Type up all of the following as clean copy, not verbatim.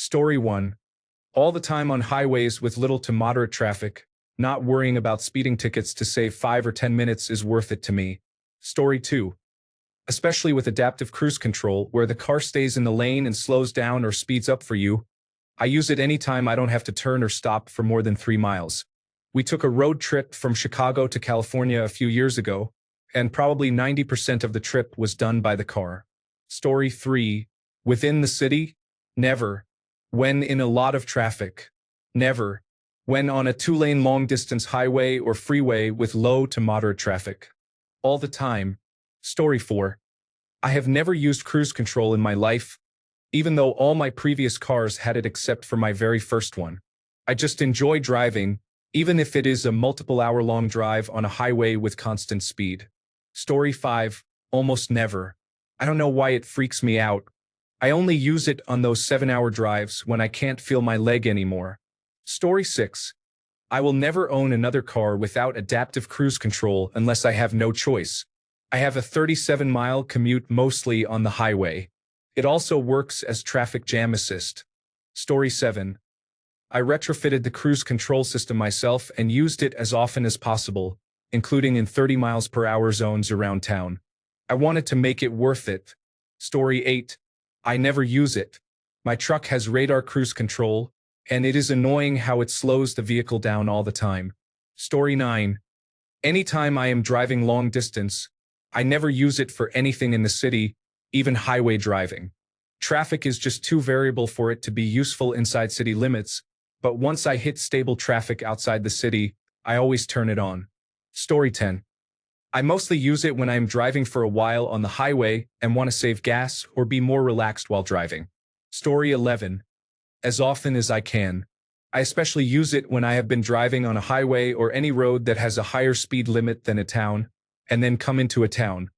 Story 1. All the time on highways with little to moderate traffic, not worrying about speeding tickets to save 5 or 10 minutes is worth it to me. Story 2. Especially with adaptive cruise control, where the car stays in the lane and slows down or speeds up for you. I use it anytime I don't have to turn or stop for more than 3 miles. We took a road trip from Chicago to California a few years ago, and probably 90% of the trip was done by the car. Story 3. Within the city? Never. When in a lot of traffic? Never. When on a 2-lane long-distance highway or freeway with low to moderate traffic? All the time. Story 4. I have never used cruise control in my life, even though all my previous cars had it except for my very first one. I just enjoy driving, even if it is a multiple-hour-long drive on a highway with constant speed. Story 5. Almost never. I don't know why it freaks me out. I only use it on those 7-hour drives when I can't feel my leg anymore. Story 6. I will never own another car without adaptive cruise control unless I have no choice. I have a 37-mile commute mostly on the highway. It also works as traffic jam assist. Story 7. I retrofitted the cruise control system myself and used it as often as possible, including in 30 miles per hour zones around town. I wanted to make it worth it. Story 8. I never use it. My truck has radar cruise control, and it is annoying how it slows the vehicle down all the time. Story 9. Anytime I am driving long distance, I never use it for anything in the city, even highway driving. Traffic is just too variable for it to be useful inside city limits, but once I hit stable traffic outside the city, I always turn it on. Story 10. I mostly use it when I am driving for a while on the highway and want to save gas or be more relaxed while driving. Story 11. As often as I can. I especially use it when I have been driving on a highway or any road that has a higher speed limit than a town, and then come into a town.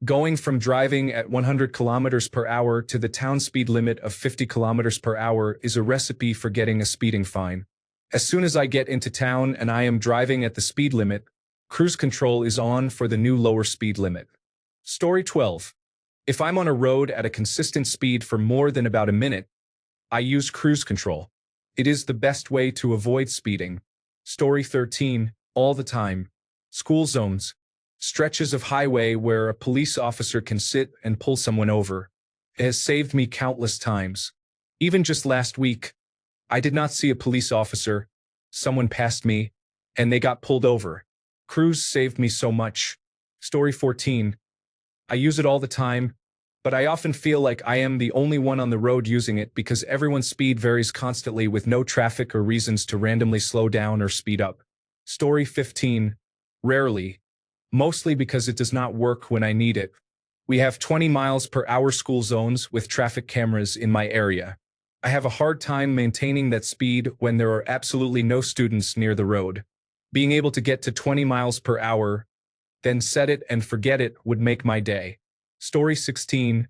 Going from driving at 100 kilometers per hour to the town speed limit of 50 kilometers per hour is a recipe for getting a speeding fine. As soon as I get into town and I am driving at the speed limit, cruise control is on for the new lower speed limit. Story 12. If I'm on a road at a consistent speed for more than about a minute, I use cruise control. It is the best way to avoid speeding. Story 13. All the time. School zones. Stretches of highway where a police officer can sit and pull someone over. It has saved me countless times. Even just last week, I did not see a police officer. Someone passed me, and they got pulled over. Cruise saved me so much. Story 14. I use it all the time, but I often feel like I am the only one on the road using it because everyone's speed varies constantly with no traffic or reasons to randomly slow down or speed up. Story 15. Rarely. Mostly because it does not work when I need it. We have 20 miles per hour school zones with traffic cameras in my area. I have a hard time maintaining that speed when there are absolutely no students near the road. Being able to get to 20 miles per hour, then set it and forget it would make my day. Story 16.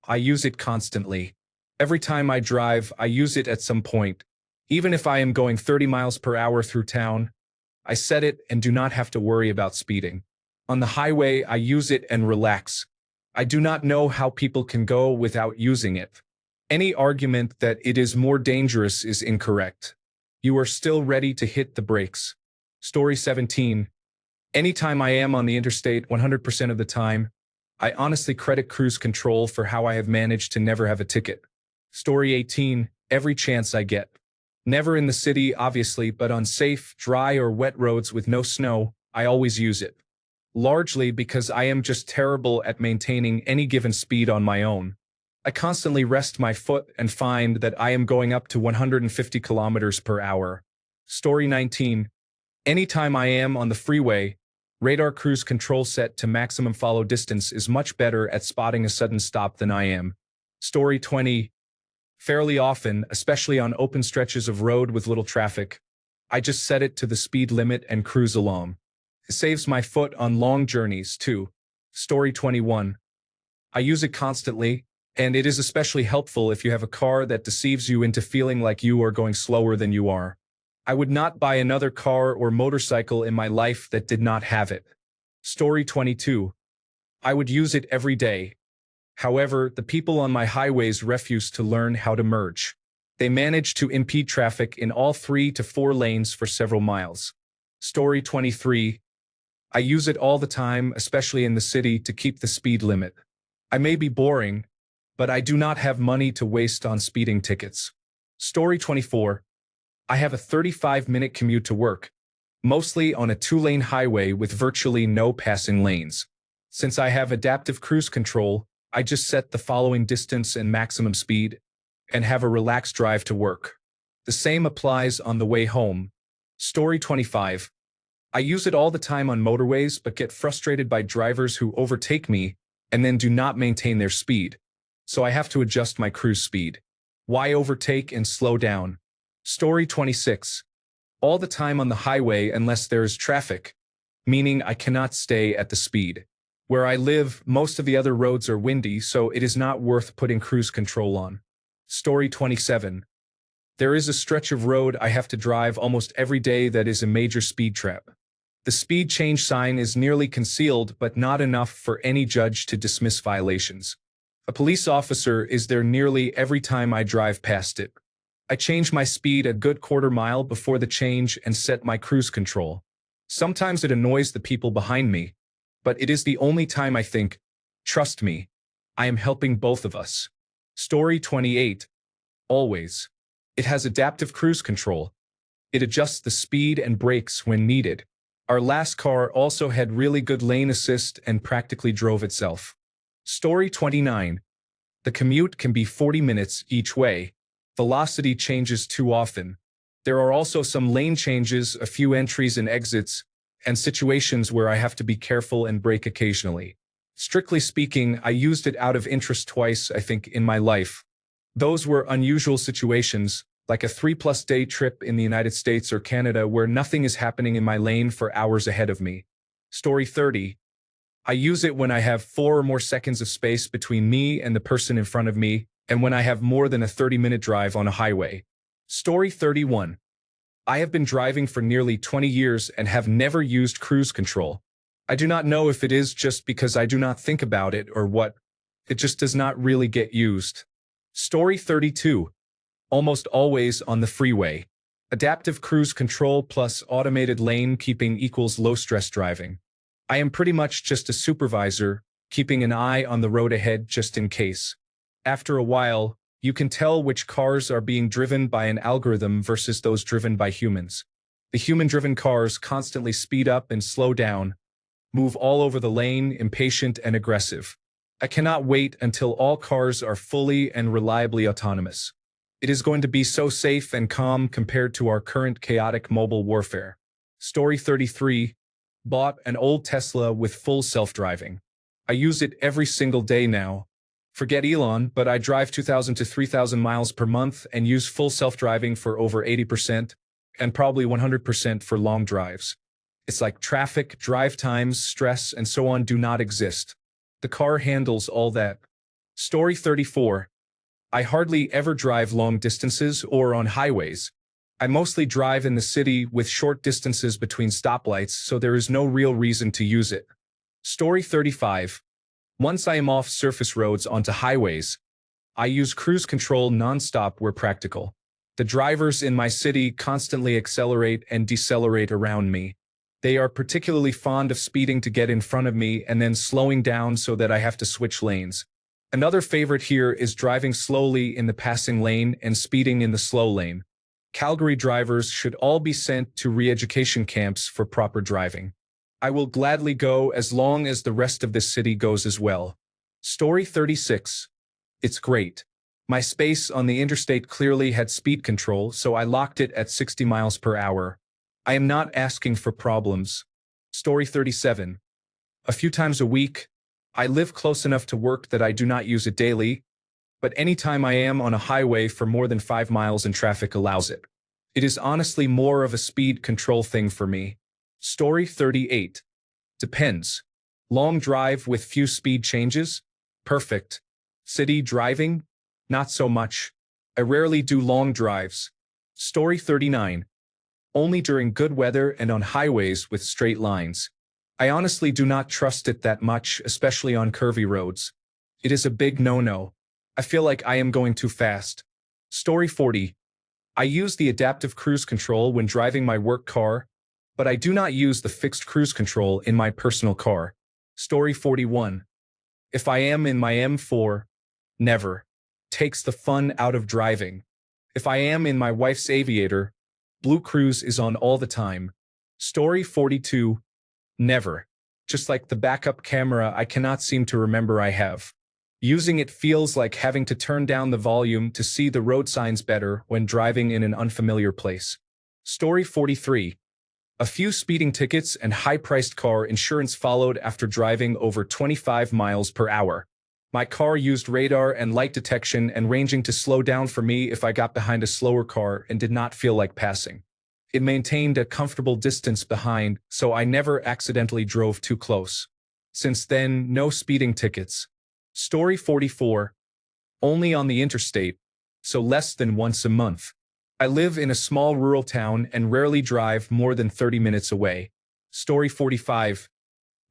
I use it constantly. Every time I drive, I use it at some point. Even if I am going 30 miles per hour through town, I set it and do not have to worry about speeding. On the highway, I use it and relax. I do not know how people can go without using it. Any argument that it is more dangerous is incorrect. You are still ready to hit the brakes. Story 17. Anytime I am on the interstate 100% of the time, I honestly credit cruise control for how I have managed to never have a ticket. Story 18. Every chance I get. Never in the city, obviously, but on safe, dry, or wet roads with no snow, I always use it. Largely because I am just terrible at maintaining any given speed on my own. I constantly rest my foot and find that I am going up to 150 kilometers per hour. Story 19. Anytime I am on the freeway, radar cruise control set to maximum follow distance is much better at spotting a sudden stop than I am. Story 20. Fairly often, especially on open stretches of road with little traffic, I just set it to the speed limit and cruise along. It saves my foot on long journeys, too. Story 21. I use it constantly, and it is especially helpful if you have a car that deceives you into feeling like you are going slower than you are. I would not buy another car or motorcycle in my life that did not have it. Story 22. I would use it every day. However, the people on my highways refuse to learn how to merge. They manage to impede traffic in all 3 to 4 lanes for several miles. Story 23. I use it all the time, especially in the city, to keep the speed limit. I may be boring, but I do not have money to waste on speeding tickets. Story 24. I have a 35-minute commute to work, mostly on a 2-lane highway with virtually no passing lanes. Since I have adaptive cruise control, I just set the following distance and maximum speed and have a relaxed drive to work. The same applies on the way home. Story 25. I use it all the time on motorways but get frustrated by drivers who overtake me and then do not maintain their speed. So I have to adjust my cruise speed. Why overtake and slow down? Story 26. All the time on the highway unless there is traffic, meaning I cannot stay at the speed. Where I live, most of the other roads are windy, so it is not worth putting cruise control on. Story 27. There is a stretch of road I have to drive almost every day that is a major speed trap. The speed change sign is nearly concealed, but not enough for any judge to dismiss violations. A police officer is there nearly every time I drive past it. I change my speed a good quarter mile before the change and set my cruise control. Sometimes it annoys the people behind me, but it is the only time I think, trust me, I am helping both of us. Story 28. Always. It has adaptive cruise control. It adjusts the speed and brakes when needed. Our last car also had really good lane assist and practically drove itself. Story 29. The commute can be 40 minutes each way. Velocity changes too often. There are also some lane changes, a few entries and exits, and situations where I have to be careful and brake occasionally. Strictly speaking, I used it out of interest twice, I think, in my life. Those were unusual situations, like a 3+ day trip in the United States or Canada where nothing is happening in my lane for hours ahead of me. Story 30. I use it when I have 4 or more seconds of space between me and the person in front of me, and when I have more than a 30-minute drive on a highway. Story 31. I have been driving for nearly 20 years and have never used cruise control. I do not know if it is just because I do not think about it or what. It just does not really get used. Story 32. Almost always on the freeway. Adaptive cruise control plus automated lane keeping equals low-stress driving. I am pretty much just a supervisor, keeping an eye on the road ahead just in case. After a while, you can tell which cars are being driven by an algorithm versus those driven by humans. The human-driven cars constantly speed up and slow down, move all over the lane, impatient and aggressive. I cannot wait until all cars are fully and reliably autonomous. It is going to be so safe and calm compared to our current chaotic mobile warfare. Story 33. Bought an old Tesla with full self-driving. I use it every single day now. Forget Elon, but I drive 2,000 to 3,000 miles per month and use full self-driving for over 80% and probably 100% for long drives. It's like traffic, drive times, stress, and so on do not exist. The car handles all that. Story 34. I hardly ever drive long distances or on highways. I mostly drive in the city with short distances between stoplights, so there is no real reason to use it. Story 35. Once I am off surface roads onto highways, I use cruise control nonstop where practical. The drivers in my city constantly accelerate and decelerate around me. They are particularly fond of speeding to get in front of me and then slowing down so that I have to switch lanes. Another favorite here is driving slowly in the passing lane and speeding in the slow lane. Calgary drivers should all be sent to re-education camps for proper driving. I will gladly go as long as the rest of this city goes as well. Story 36. It's great. My space on the interstate clearly had speed control, so I locked it at 60 miles per hour. I am not asking for problems. Story 37. A few times a week, I live close enough to work that I do not use it daily, but anytime I am on a highway for more than 5 miles and traffic allows it. It is honestly more of a speed control thing for me. Story 38. Depends. Long drive with few speed changes? Perfect. City driving? Not so much. I rarely do long drives. Story 39. Only during good weather and on highways with straight lines. I honestly do not trust it that much, especially on curvy roads. It is a big no-no. I feel like I am going too fast. Story 40. I use the adaptive cruise control when driving my work car, but I do not use the fixed cruise control in my personal car. Story 41. If I am in my M4, never. Takes the fun out of driving. If I am in my wife's Aviator, Blue Cruise is on all the time. Story 42. Never. Just like the backup camera I cannot seem to remember I have. Using it feels like having to turn down the volume to see the road signs better when driving in an unfamiliar place. Story 43. A few speeding tickets and high-priced car insurance followed after driving over 25 miles per hour. My car used radar and light detection and ranging to slow down for me if I got behind a slower car and did not feel like passing. It maintained a comfortable distance behind, so I never accidentally drove too close. Since then, no speeding tickets. Story 44. Only on the interstate, so less than once a month. I live in a small rural town and rarely drive more than 30 minutes away. Story 45.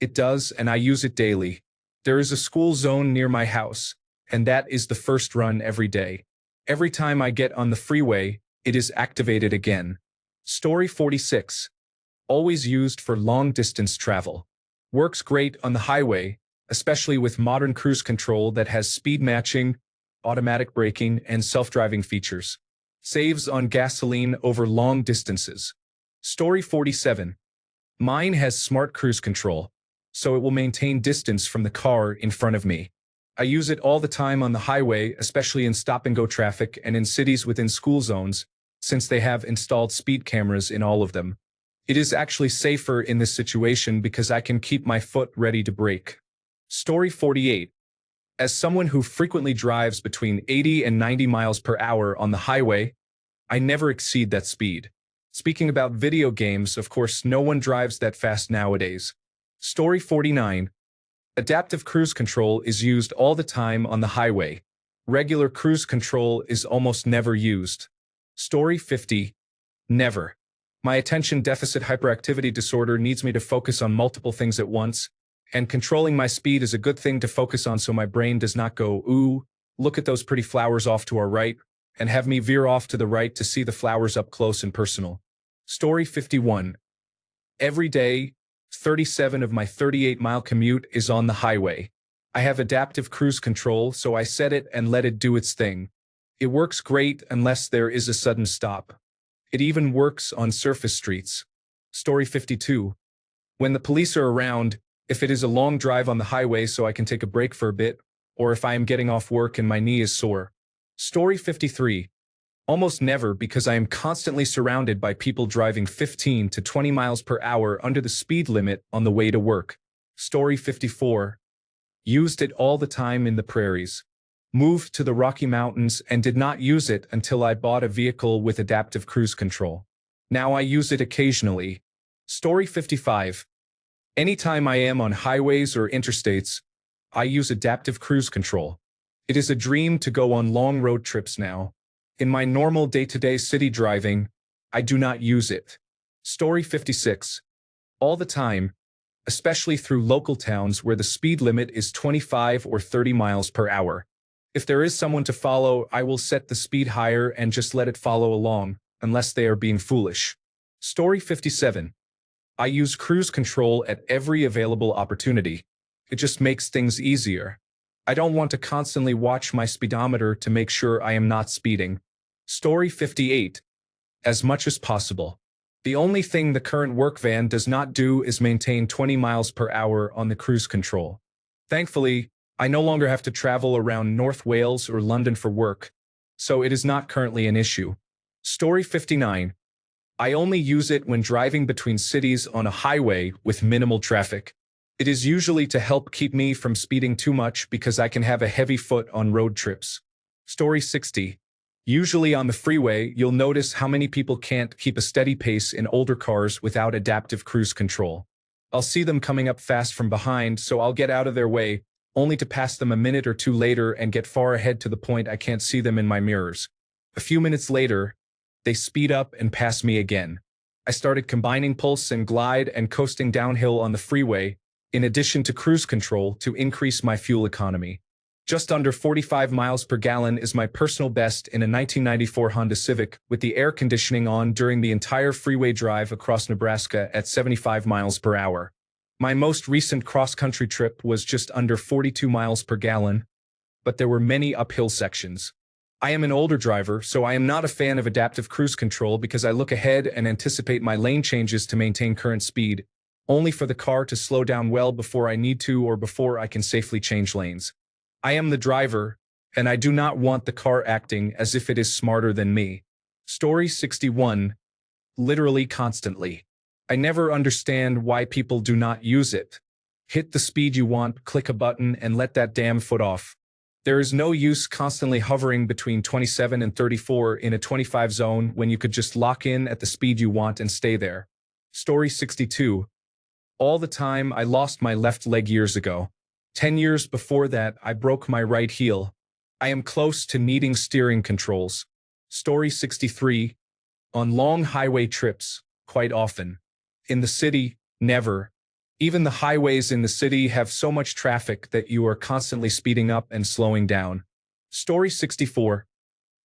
It does, and I use it daily. There is a school zone near my house, and that is the first run every day. Every time I get on the freeway, it is activated again. Story 46. Always used for long-distance travel. Works great on the highway, especially with modern cruise control that has speed matching, automatic braking, and self-driving features. Saves on gasoline over long distances. Story 47. Mine has smart cruise control, so it will maintain distance from the car in front of me. I use it all the time on the highway, especially in stop-and-go traffic and in cities within school zones, since they have installed speed cameras in all of them. It is actually safer in this situation because I can keep my foot ready to brake. Story 48. As someone who frequently drives between 80 and 90 miles per hour on the highway, I never exceed that speed. Speaking about video games, of course, no one drives that fast nowadays. Story 49. Adaptive cruise control is used all the time on the highway. Regular cruise control is almost never used. Story 50. Never. My attention deficit hyperactivity disorder needs me to focus on multiple things at once, and controlling my speed is a good thing to focus on so my brain does not go, ooh, look at those pretty flowers off to our right, and have me veer off to the right to see the flowers up close and personal. Story 51. Every day, 37 of my 38-mile commute is on the highway. I have adaptive cruise control, so I set it and let it do its thing. It works great unless there is a sudden stop. It even works on surface streets. Story 52. When the police are around, if it is a long drive on the highway so I can take a break for a bit, or if I am getting off work and my knee is sore. Story 53. Almost never, because I am constantly surrounded by people driving 15 to 20 miles per hour under the speed limit on the way to work. Story 54. Used it all the time in the prairies. Moved to the Rocky Mountains and did not use it until I bought a vehicle with adaptive cruise control. Now I use it occasionally. Story 55. Anytime I am on highways or interstates, I use adaptive cruise control. It is a dream to go on long road trips now. In my normal day-to-day city driving, I do not use it. Story 56. All the time, especially through local towns where the speed limit is 25 or 30 miles per hour. If there is someone to follow, I will set the speed higher and just let it follow along, unless they are being foolish. Story 57. I use cruise control at every available opportunity. It just makes things easier. I don't want to constantly watch my speedometer to make sure I am not speeding. Story 58. As much as possible. The only thing the current work van does not do is maintain 20 miles per hour on the cruise control. Thankfully, I no longer have to travel around North Wales or London for work, so it is not currently an issue. Story 59. I only use it when driving between cities on a highway with minimal traffic. It is usually to help keep me from speeding too much because I can have a heavy foot on road trips. Story 60. Usually on the freeway, you'll notice how many people can't keep a steady pace in older cars without adaptive cruise control. I'll see them coming up fast from behind, so I'll get out of their way, only to pass them a minute or two later and get far ahead to the point I can't see them in my mirrors. A few minutes later, they speed up and pass me again. I started combining pulse and glide and coasting downhill on the freeway, in addition to cruise control to increase my fuel economy. Just under 45 miles per gallon is my personal best in a 1994 Honda Civic with the air conditioning on during the entire freeway drive across Nebraska at 75 miles per hour. My most recent cross-country trip was just under 42 miles per gallon, but there were many uphill sections. I am an older driver, so I am not a fan of adaptive cruise control because I look ahead and anticipate my lane changes to maintain current speed, only for the car to slow down well before I need to or before I can safely change lanes. I am the driver, and I do not want the car acting as if it is smarter than me. Story 61. Literally constantly. I never understand why people do not use it. Hit the speed you want, click a button, and let that damn foot off. There is no use constantly hovering between 27 and 34 in a 25 zone when you could just lock in at the speed you want and stay there. Story 62. All the time I lost my left leg years ago. 10 years before that, I broke my right heel. I am close to needing steering controls. Story 63. On long highway trips, quite often. In the city, never. Even the highways in the city have so much traffic that you are constantly speeding up and slowing down. Story 64.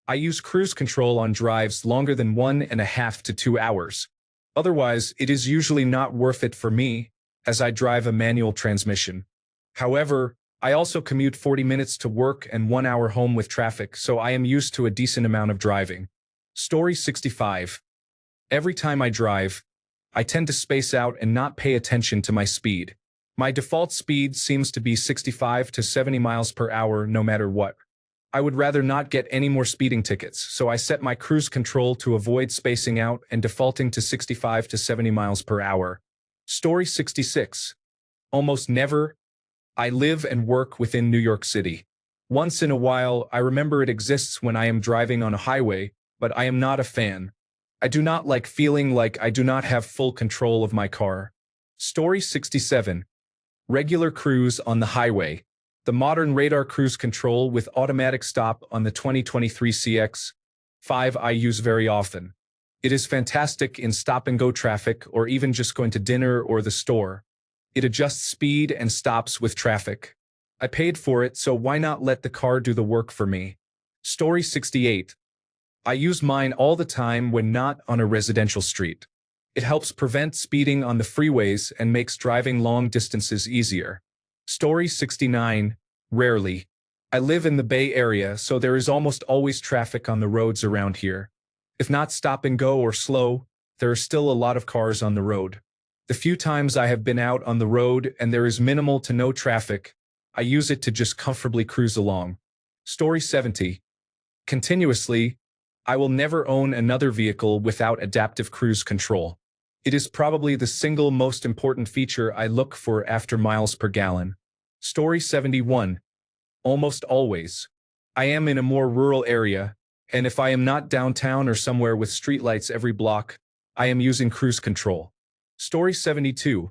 I use cruise control on drives longer than 1.5 to 2 hours. Otherwise, it is usually not worth it for me, as I drive a manual transmission. However, I also commute 40 minutes to work and 1 hour home with traffic, so I am used to a decent amount of driving. Story 65. Every time I drive, I tend to space out and not pay attention to my speed. My default speed seems to be 65 to 70 miles per hour no matter what. I would rather not get any more speeding tickets, so I set my cruise control to avoid spacing out and defaulting to 65 to 70 miles per hour. Story 66. Almost never. I live and work within New York City. Once in a while, I remember it exists when I am driving on a highway, but I am not a fan. I do not like feeling like I do not have full control of my car. Story 67. Regular cruise on the highway. The modern radar cruise control with automatic stop on the 2023 CX-5 I use very often. It is fantastic in stop-and-go traffic or even just going to dinner or the store. It adjusts speed and stops with traffic. I paid for it, so why not let the car do the work for me? Story 68. I use mine all the time when not on a residential street. It helps prevent speeding on the freeways and makes driving long distances easier. Story 69. Rarely. I live in the Bay Area, so there is almost always traffic on the roads around here. If not stop and go or slow, there are still a lot of cars on the road. The few times I have been out on the road and there is minimal to no traffic, I use it to just comfortably cruise along. Story 70. Continuously, I will never own another vehicle without adaptive cruise control. It is probably the single most important feature I look for after miles per gallon. Story 71. Almost always. I am in a more rural area, and if I am not downtown or somewhere with streetlights every block, I am using cruise control. Story 72.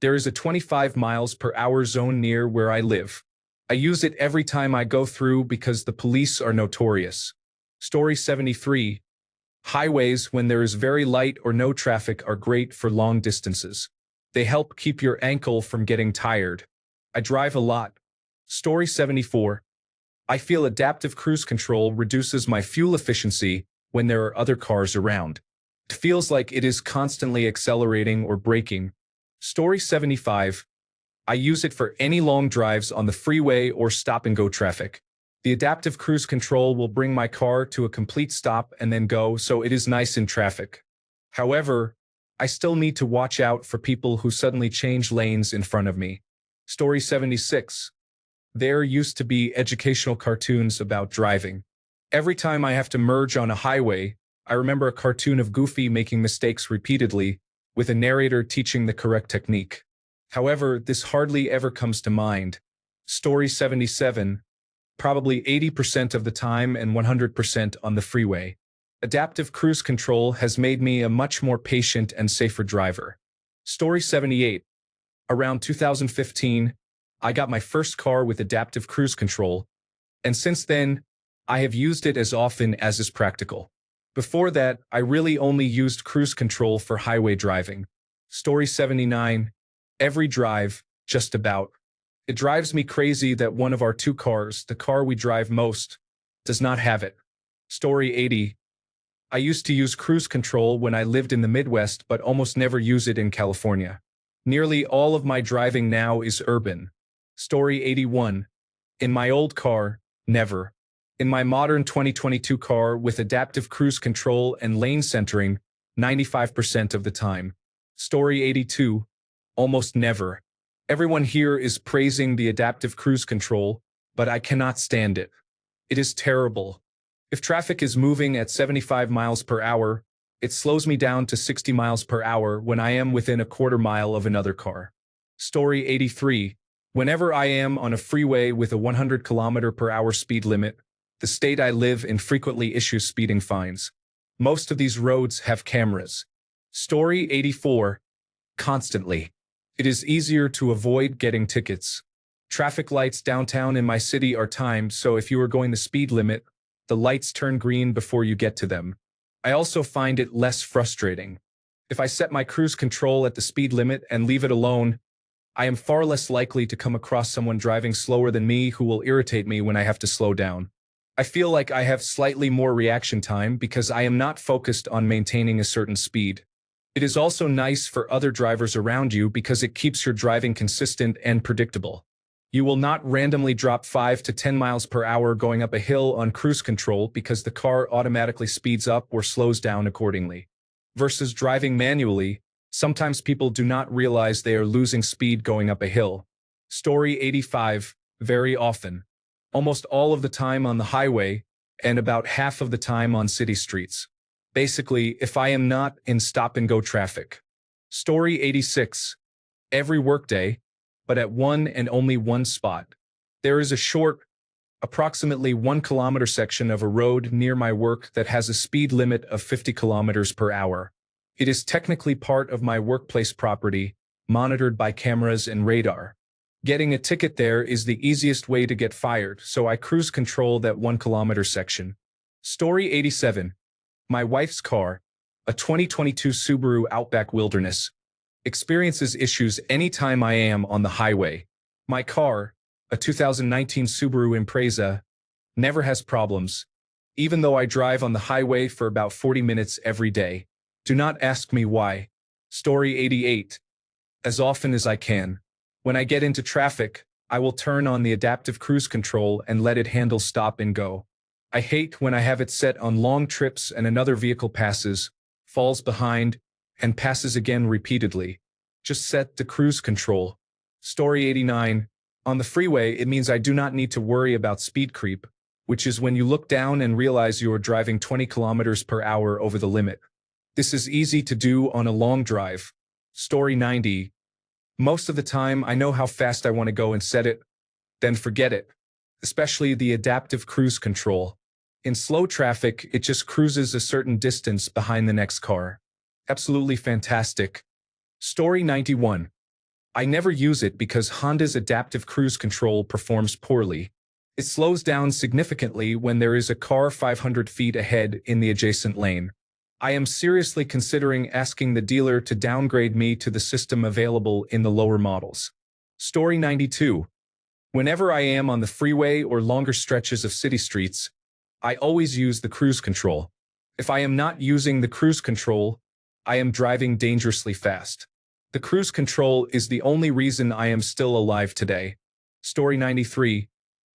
There is a 25 miles per hour zone near where I live. I use it every time I go through because the police are notorious. Story 73. Highways, when there is very light or no traffic, are great for long distances. They help keep your ankle from getting tired. I drive a lot. Story 74. I feel adaptive cruise control reduces my fuel efficiency when there are other cars around. It feels like it is constantly accelerating or braking. Story 75. I use it for any long drives on the freeway or stop-and-go traffic. The adaptive cruise control will bring my car to a complete stop and then go, so it is nice in traffic. However, I still need to watch out for people who suddenly change lanes in front of me. Story 76. There used to be educational cartoons about driving. Every time I have to merge on a highway, I remember a cartoon of Goofy making mistakes repeatedly, with a narrator teaching the correct technique. However, this hardly ever comes to mind. Story 77. Probably 80% of the time and 100% on the freeway. Adaptive cruise control has made me a much more patient and safer driver. Story 78. Around 2015, I got my first car with adaptive cruise control, and since then, I have used it as often as is practical. Before that, I really only used cruise control for highway driving. Story 79. Every drive, just about. It drives me crazy that one of our two cars, the car we drive most, does not have it. Story 80. I used to use cruise control when I lived in the Midwest, but almost never use it in California. Nearly all of my driving now is urban. Story 81. In my old car, never. In my modern 2022 car with adaptive cruise control and lane centering, 95% of the time. Story 82. Almost never. Everyone here is praising the adaptive cruise control, but I cannot stand it. It is terrible. If traffic is moving at 75 miles per hour, it slows me down to 60 miles per hour when I am within a quarter mile of another car. Story 83. Whenever I am on a freeway with a 100 km per hour speed limit, the state I live in frequently issues speeding fines. Most of these roads have cameras. Story 84. Constantly. It is easier to avoid getting tickets. Traffic lights downtown in my city are timed, so if you are going the speed limit, the lights turn green before you get to them. I also find it less frustrating. If I set my cruise control at the speed limit and leave it alone, I am far less likely to come across someone driving slower than me who will irritate me when I have to slow down. I feel like I have slightly more reaction time because I am not focused on maintaining a certain speed. It is also nice for other drivers around you because it keeps your driving consistent and predictable. You will not randomly drop 5 to 10 miles per hour going up a hill on cruise control because the car automatically speeds up or slows down accordingly. Versus driving manually, sometimes people do not realize they are losing speed going up a hill. Story 85. Very often. Almost all of the time on the highway, and about half of the time on city streets. Basically, if I am not in stop-and-go traffic. Story 86. Every workday, but at one and only one spot. There is a short, approximately 1 kilometer section of a road near my work that has a speed limit of 50 kilometers per hour. It is technically part of my workplace property, monitored by cameras and radar. Getting a ticket there is the easiest way to get fired, so I cruise control that 1 kilometer section. Story 87. My wife's car, a 2022 Subaru Outback Wilderness, experiences issues anytime I am on the highway. My car, a 2019 Subaru Impreza, never has problems, even though I drive on the highway for about 40 minutes every day. Do not ask me why. Story 88. As often as I can. When I get into traffic, I will turn on the adaptive cruise control and let it handle stop and go. I hate when I have it set on long trips and another vehicle passes, falls behind, and passes again repeatedly. Just set the cruise control. Story 89. On the freeway, it means I do not need to worry about speed creep, which is when you look down and realize you are driving 20 kilometers per hour over the limit. This is easy to do on a long drive. Story 90. Most of the time, I know how fast I want to go and set it, then forget it. Especially the adaptive cruise control. In slow traffic, it just cruises a certain distance behind the next car. Absolutely fantastic. Story 91. I never use it because Honda's adaptive cruise control performs poorly. It slows down significantly when there is a car 500 feet ahead in the adjacent lane. I am seriously considering asking the dealer to downgrade me to the system available in the lower models. Story 92. Whenever I am on the freeway or longer stretches of city streets, I always use the cruise control. If I am not using the cruise control, I am driving dangerously fast. The cruise control is the only reason I am still alive today. Story 93.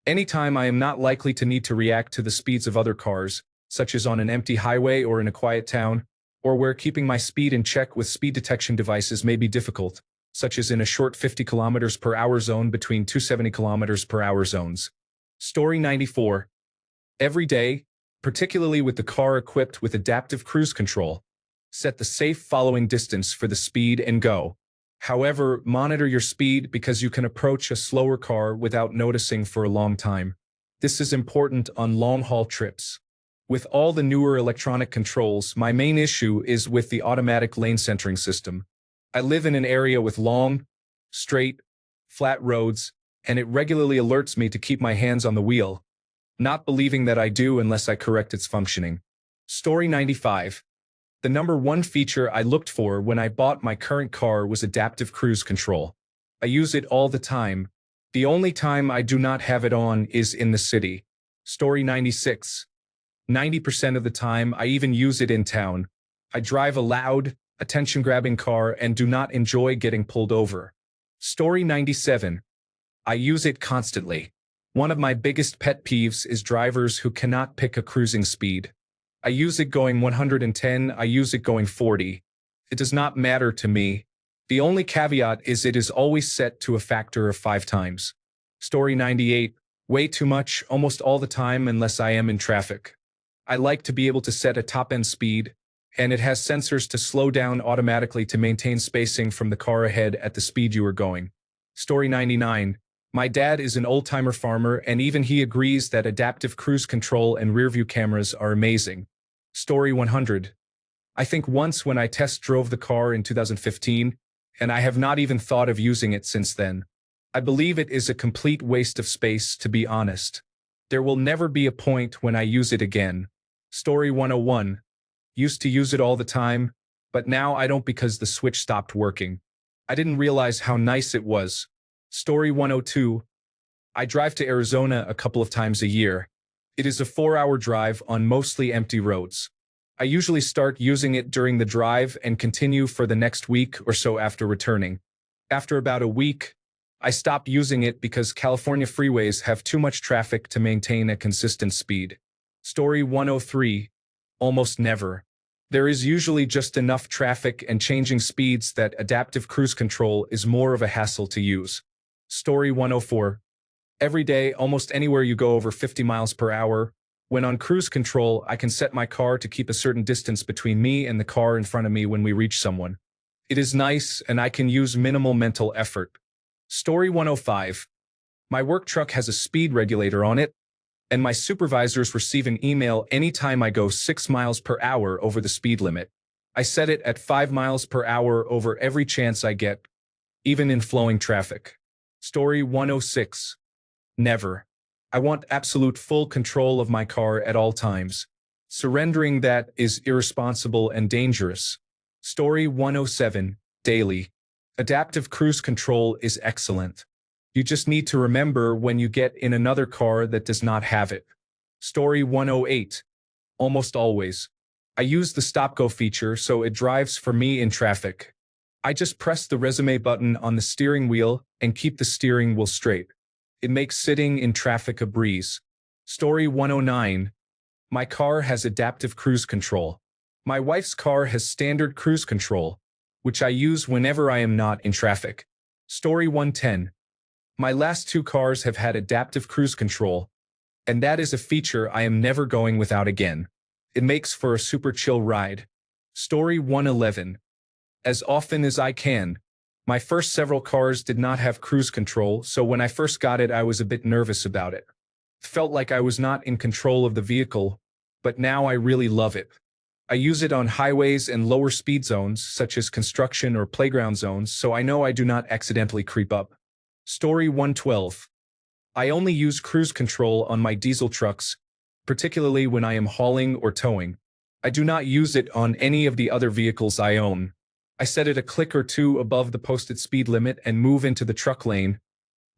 Anytime I am not likely to need to react to the speeds of other cars, such as on an empty highway or in a quiet town, or where keeping my speed in check with speed detection devices may be difficult, such as in a short 50 kilometers per hour zone between two 70 kilometers per hour zones. Story 94. Every day, particularly with the car equipped with adaptive cruise control, set the safe following distance for the speed and go. However, monitor your speed because you can approach a slower car without noticing for a long time. This is important on long-haul trips. With all the newer electronic controls, my main issue is with the automatic lane centering system. I live in an area with long, straight, flat roads, and it regularly alerts me to keep my hands on the wheel, not believing that I do unless I correct its functioning. Story 95. The number one feature I looked for when I bought my current car was adaptive cruise control. I use it all the time, The only time I do not have it on is in the city. Story 96. 90% of the time, I even use it in town. I drive a loud, attention-grabbing car and do not enjoy getting pulled over. Story 97. I use it constantly. One of my biggest pet peeves is drivers who cannot pick a cruising speed. I use it going 110, I use it going 40. It does not matter to me. The only caveat is it is always set to a factor of 5 times. Story 98. Way too much, almost all the time unless I am in traffic. I like to be able to set a top-end speed, and it has sensors to slow down automatically to maintain spacing from the car ahead at the speed you are going. Story 99. My dad is an old-timer farmer and even he agrees that adaptive cruise control and rearview cameras are amazing. Story 100. I think once when I test drove the car in 2015, and I have not even thought of using it since then. I believe it is a complete waste of space, to be honest. There will never be a point when I use it again. Story 101. Used to use it all the time, but now I don't because the switch stopped working. I didn't realize how nice it was. Story 102. I drive to Arizona a couple of times a year. It is a 4-hour drive on mostly empty roads. I usually start using it during the drive and continue for the next week or so after returning. After about a week, I stop using it because California freeways have too much traffic to maintain a consistent speed. Story 103. Almost never. There is usually just enough traffic and changing speeds that adaptive cruise control is more of a hassle to use. Story 104. Every day, almost anywhere you go over 50 miles per hour, when on cruise control, I can set my car to keep a certain distance between me and the car in front of me when we reach someone. It is nice and I can use minimal mental effort. Story 105. My work truck has a speed regulator on it, and my supervisors receive an email anytime I go 6 miles per hour over the speed limit. I set it at 5 miles per hour over every chance I get, even in flowing traffic. Story 106. Never. I want absolute full control of my car at all times. Surrendering that is irresponsible and dangerous. Story 107. Daily. Adaptive cruise control is excellent. You just need to remember when you get in another car that does not have it. Story 108. Almost always. I use the stop-go feature so it drives for me in traffic. I just press the resume button on the steering wheel and keep the steering wheel straight. It makes sitting in traffic a breeze. Story 109. My car has adaptive cruise control. My wife's car has standard cruise control, which I use whenever I am not in traffic. Story 110. My last 2 cars have had adaptive cruise control, and that is a feature I am never going without again. It makes for a super chill ride. Story 111. As often as I can. My first several cars did not have cruise control, so when I first got it I was a bit nervous about it. Felt like I was not in control of the vehicle, but now I really love it. I use it on highways and lower speed zones, such as construction or playground zones, so I know I do not accidentally creep up. Story 112. I only use cruise control on my diesel trucks, particularly when I am hauling or towing. I do not use it on any of the other vehicles I own. I set it a click or two above the posted speed limit and move into the truck lane,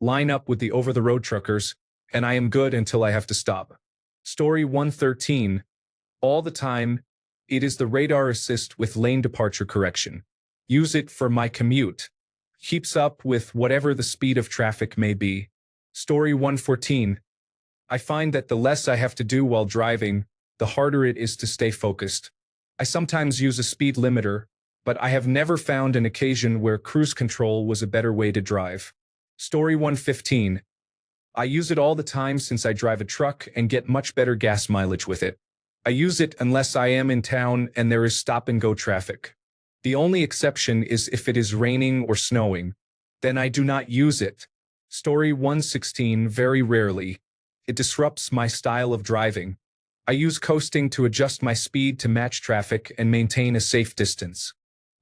line up with the over-the-road truckers, and I am good until I have to stop. Story 113. All the time, it is the radar assist with lane departure correction. Use it for my commute. Keeps up with whatever the speed of traffic may be. Story 114. I find that the less I have to do while driving, the harder it is to stay focused. I sometimes use a speed limiter, but I have never found an occasion where cruise control was a better way to drive. Story 115. I use it all the time since I drive a truck and get much better gas mileage with it. I use it unless I am in town and there is stop-and-go traffic. The only exception is if it is raining or snowing. Then I do not use it. Story 116. Very rarely. It disrupts my style of driving. I use coasting to adjust my speed to match traffic and maintain a safe distance.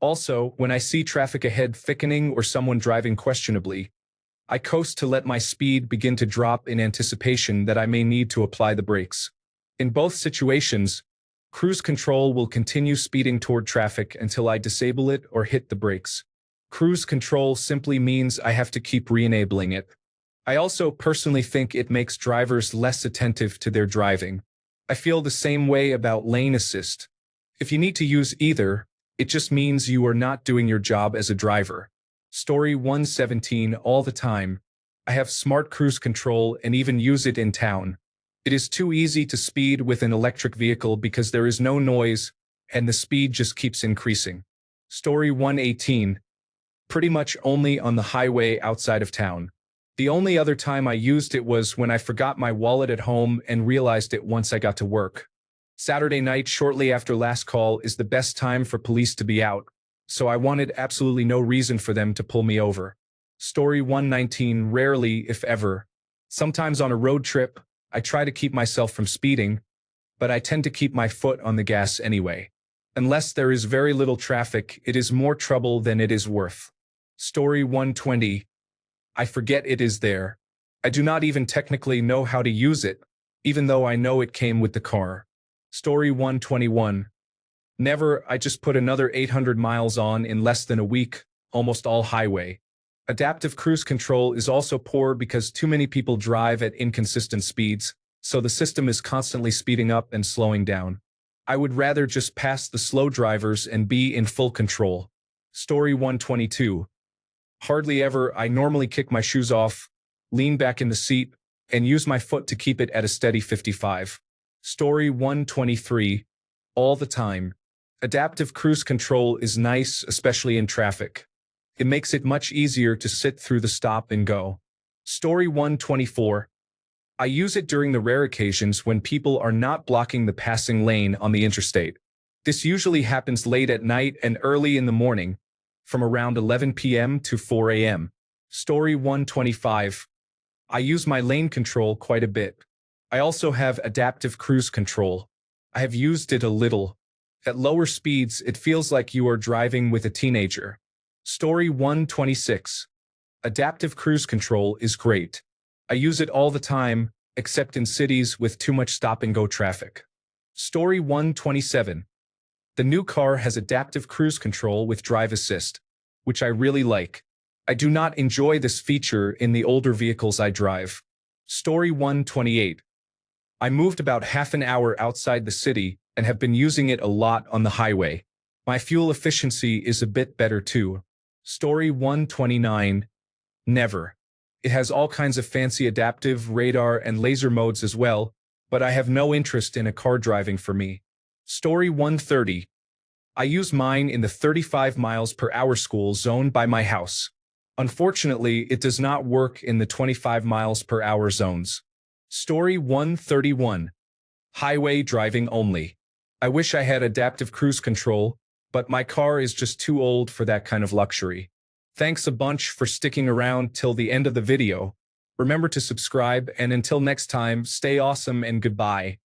Also, when I see traffic ahead thickening or someone driving questionably, I coast to let my speed begin to drop in anticipation that I may need to apply the brakes. In both situations, cruise control will continue speeding toward traffic until I disable it or hit the brakes. Cruise control simply means I have to keep re-enabling it. I also personally think it makes drivers less attentive to their driving. I feel the same way about lane assist. If you need to use either, it just means you are not doing your job as a driver. Story 117 all the time. I have smart cruise control and even use it in town. It is too easy to speed with an electric vehicle because there is no noise and the speed just keeps increasing. Story 118. Pretty much only on the highway outside of town. The only other time I used it was when I forgot my wallet at home and realized it once I got to work. Saturday night shortly after last call is the best time for police to be out, so I wanted absolutely no reason for them to pull me over. Story 119. Rarely, if ever. Sometimes on a road trip, I try to keep myself from speeding, but I tend to keep my foot on the gas anyway. Unless there is very little traffic, it is more trouble than it is worth. Story 120. I forget it is there. I do not even technically know how to use it, even though I know it came with the car. Story 121. Never, I just put another 800 miles on in less than a week, almost all highway. Adaptive cruise control is also poor because too many people drive at inconsistent speeds, so the system is constantly speeding up and slowing down. I would rather just pass the slow drivers and be in full control. Story 122. Hardly ever. I normally kick my shoes off, lean back in the seat, and use my foot to keep it at a steady 55. Story 123. All the time. Adaptive cruise control is nice, especially in traffic. It makes it much easier to sit through the stop and go. Story 124. I use it during the rare occasions when people are not blocking the passing lane on the interstate. This usually happens late at night and early in the morning, from around 11 p.m. to 4 a.m. Story 125. I use my lane control quite a bit. I also have adaptive cruise control. I have used it a little. At lower speeds, it feels like you are driving with a teenager. Story 126. Adaptive cruise control is great. I use it all the time, except in cities with too much stop-and-go traffic. Story 127. The new car has adaptive cruise control with drive assist, which I really like. I do not enjoy this feature in the older vehicles I drive. Story 128. I moved about half an hour outside the city and have been using it a lot on the highway. My fuel efficiency is a bit better too. Story 129. Never. It has all kinds of fancy adaptive, radar, and laser modes as well, but I have no interest in a car driving for me. Story 130. I use mine in the 35 miles per hour school zone by my house. Unfortunately, it does not work in the 25 miles per hour zones. Story 131. Highway driving only. I wish I had adaptive cruise control, but my car is just too old for that kind of luxury. Thanks a bunch for sticking around till the end of the video. Remember to subscribe, and until next time, stay awesome and goodbye.